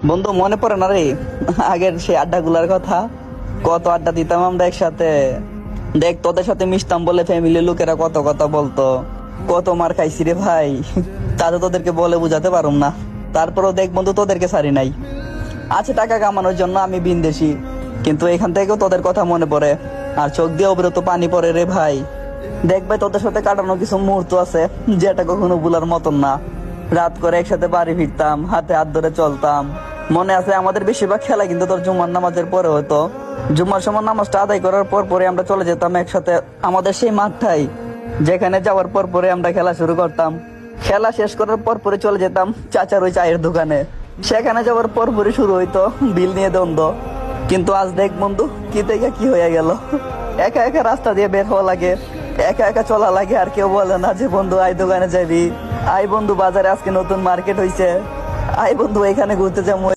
বন্ধু মনে পড়ে না রে আগের সেই আড্ডাগুলার কথা? কত আড্ডা দিতাম আমরা একসাথে। দেখ তোদের সাথে মিশতাম বলে ফ্যামিলির লোকেরা কত কথা বলতো, কত মার খাইছি রে ভাই। তাতে তোদেরকে বলে বুঝাতে পারুম না। তারপরও দেখ বন্ধু, তোদেরকে ছাড়ি নাই। আছে টাকা কামানোর জন্য আমি বিন্দেশি, কিন্তু এখান থেকেও তোদের কথা মনে পড়ে, আর চোখ দিয়ে অবিরত পানি পড়ে রে ভাই। দেখ ভাই, তোদের সাথে কাটানো কিছু মুহূর্ত আছে যেটা কখনো ভুলার মতন না। রাত করে একসাথে বাড়ি ফিরতাম, হাতে হাত ধরে চলতাম। মনে আছে আমাদের বেশিরভাগ খেলা কিন্তু তোর জুমার নামাজের পরে হতো। জুম্মার সময় নামাজটা আদায় করার পর পরে আমরা চলে যেতাম একসাথে আমাদের সেই মাঠটাই, যেখানে যাওয়ার পর পরে আমরা খেলা শুরু করতাম। খেলা শেষ করার পর পরে চলে যেতাম চাচার ওই চায়ের দোকানে। সেখানে যাওয়ার পর পরে শুরু হইতো বিল নিয়ে দ্বন্দ্ব। কিন্তু আজ দেখ বন্ধু, কি থেকে কি হয়ে গেল। একা একা রাস্তা দিয়ে বের হওয়া লাগে, একা একা চলা লাগে, আর কেউ বলে না যে বন্ধু আই দোকানে যাবি, আই বন্ধু বাজারে আজকে নতুন মার্কেট হইছে, আই বন্ধু এখানে ঘুরতে যাবো।